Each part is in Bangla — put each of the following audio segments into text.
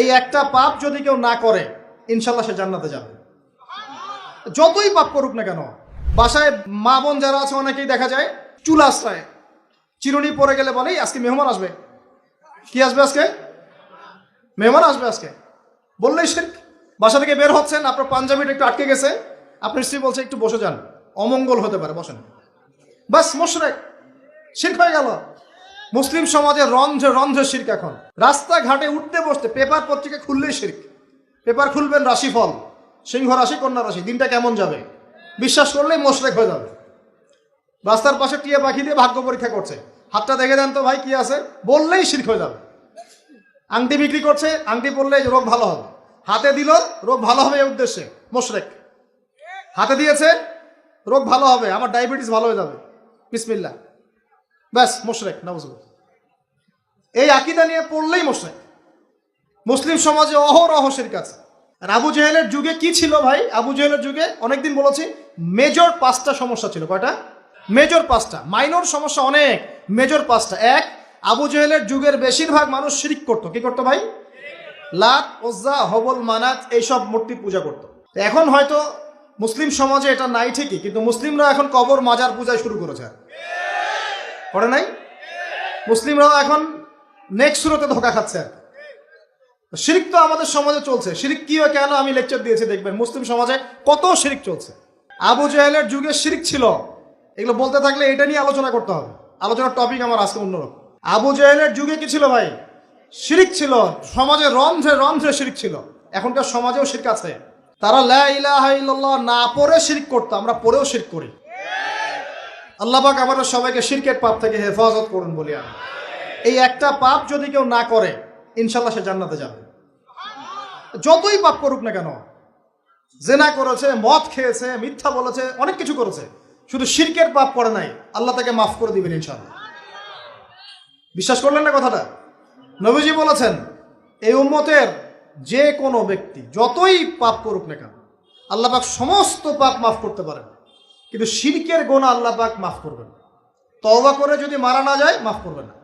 এই একটা পাপ যদি কেউ না করে ইনশাল্লাহ সে জান্নাতে যাবে, যতই পাপ করুক না কেন। বাসায় মা বোন যারা আছে অনেকেই দেখা যায় চুল আশ্রয় চিরুনি পরে গেলে বলে আজকে মেহমান আসবে। কি আসবে আজকে? মেহমান আসবে আজকে বললেই শিরক। বাসা থেকে বের হচ্ছেন, আপনার পাঞ্জাবিটা একটু আটকে গেছে, আপনার স্ত্রী বলছে একটু বসে যান, অমঙ্গল হতে পারে, বসেন, বাস মুশরিক, শিরক হয়ে গেল। মুসলিম সমাজে রন্ধ্রে রন্ধ্রে শিরক। এখন রাস্তাঘাটে উঠতে বসতে পেপার পত্রিকা খুললেই শিরক। পেপার খুলবেন রাশিফল, সিংহ রাশি কন্যা রাশি, দিনটা কেমন যাবে বিশ্বাস করলেই মুশরিক হয়ে যাবে। রাস্তার পাশে টিয়া পাখি দিয়ে ভাগ্য পরীক্ষা করছে, হাতটা দেখে দেন তো ভাই কি আছে, বললেই শিরক হয়ে যাবে। আংটি বিক্রি করছে, আংটি পরলে রোগ ভালো হবে, হাতে দিল রোগ ভালো হবে এই উদ্দেশ্যে, মুশরিক। হাতে দিয়েছে রোগ ভালো হবে, আমার ডায়াবেটিস ভালো হয়ে যাবে, বিসমিল্লাহ, ব্যাস মুশরিক, নাউজুবিল্লাহ। এই আকীদা নিয়ে পড়লেই মুশরিক। মুসলিম সমাজে অহরহ শিরক আছে। আর আবু জেহেলের যুগে কি ছিল ভাই? আবু জেহেলের যুগে অনেকদিন বলেছি মেজর 5টা সমস্যা ছিল। কয়টা? মেজর 5টা, মাইনর সমস্যা অনেক, মেজর 5টা। এক, আবু জেহেলের যুগের বেশিরভাগ মানুষ শিরক করতো। কি করতো ভাই? লাত, উজ্জা, হবল, মানাত এইসব মূর্তি পূজা করতো। এখন হয়তো মুসলিম সমাজে এটা নাই ঠিকই, কিন্তু মুসলিমরা এখন কবর মাজার পূজায় শুরু করেছে, করে নাই? মুসলিমরাও এখন নেক্সট সুরতে ধোকা খাচ্ছে। শিরক তো আমাদের সমাজে চলছে। শিরক কি হয় কেন আমি লেকচার দিয়েছি, দেখবেন মুসলিম সমাজে কত শিরক চলছে। আবু জেহেলের যুগে শিরক ছিল, এগুলো বলতে থাকলে এটা নিয়ে আলোচনা করতে হবে। আলোচনার টপিক আমার আজকে অন্যরকম। আবু জেহেলের যুগে কি ছিল ভাই? শিরক ছিল, সমাজে রন্ধ্রে রন্ধ্রে শিরক ছিল। এখনকার সমাজেও শিরক আছে। তারা লা ইলাহা ইল্লাল্লাহ না পড়ে শিরক করতো, আমরা পড়েও শিরক করি। আল্লাহ পাক আমাদের সবাইকে শিরকের পাপ থেকে হেফাজত করুন বলি আমি। এই একটা পাপ যদি কেউ না করে ইনশাল্লাহ সে জান্নাতে যাবে, যতই পাপ করুক না কেন। জেনা করেছে, মদ খেয়েছে, মিথ্যা বলেছে, অনেক কিছু করেছে, শুধু শিরকের পাপ করে নাই, আল্লাহ তাকে মাফ করে দিবেন ইনশাআল্লাহ। বিশ্বাস করলেন না কথাটা? নবীজি বলেছেন এই উম্মতের যে কোনো ব্যক্তি যতই পাপ করুক না কেন আল্লাহ পাক সমস্ত পাপ মাফ করতে পারেন, কিন্তু শিরকের গুনাহ আল্লাহ পাক মাফ করবেন। তওবা করে যদি মারা না যায় মাফ করবেন না।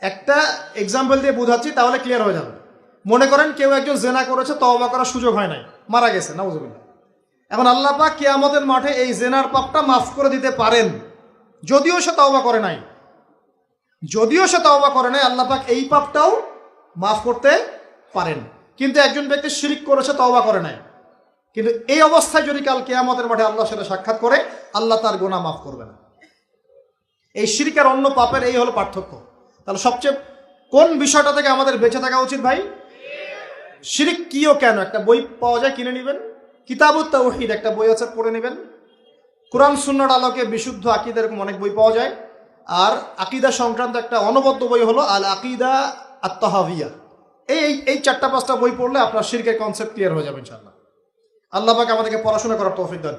একটা এক্সাম্পল দিয়ে বোঝাচ্ছি, তাহলে ক্লিয়ার হয়ে যাবে। মনে করেন কেউ একজন জেনা করেছে, তওবা করার সুযোগ হয় নাই, মারা গেছে, নাউজুবিল্লাহ। এখন আল্লাহ পাক কিয়ামতের মাঠে এই জেনার পাপটা মাফ করে দিতে পারেন, যদিও সে তওবা করে নাই। যদিও সে তওবা করে নাই, আল্লাহ পাক এই পাপটাও মাফ করতে পারেন। কিন্তু একজন ব্যক্তি শিরক করেছে, তওবা করে নাই, কিন্তু এই অবস্থায় যদি কাল কিয়ামতের মাঠে আল্লাহর সাথে সাক্ষাৎ করে, আল্লাহ তার গুনাহ মাফ করবে না। এই শিরক আর অন্য পাপের এই হলো পার্থক্য। তাহলে সবচেয়ে কোন বিষয়টা থেকে আমাদের বেঁচে থাকা উচিত ভাই? শিরক কি ও কেন, একটা বই পাওয়া যায়, কিনে নেবেন। কিতাবুত তাওহীদ একটা বই আছে, পড়ে নেবেন। কোরআন সুন্নাহর আলোকে বিশুদ্ধ আকীদা, এরকম অনেক বই পাওয়া যায়। আর আকীদা সংক্রান্ত একটা অনবদ্য বই হলো আল আকীদা আত তাহাওয়িয়া। এই 4-5টা বই পড়লে আপনার শিরকের কনসেপ্ট ক্লিয়ার হয়ে যাবে ইনশাআল্লাহ। আল্লাহ পাক আমাদেরকে পড়াশোনা করার তৌফিক দান।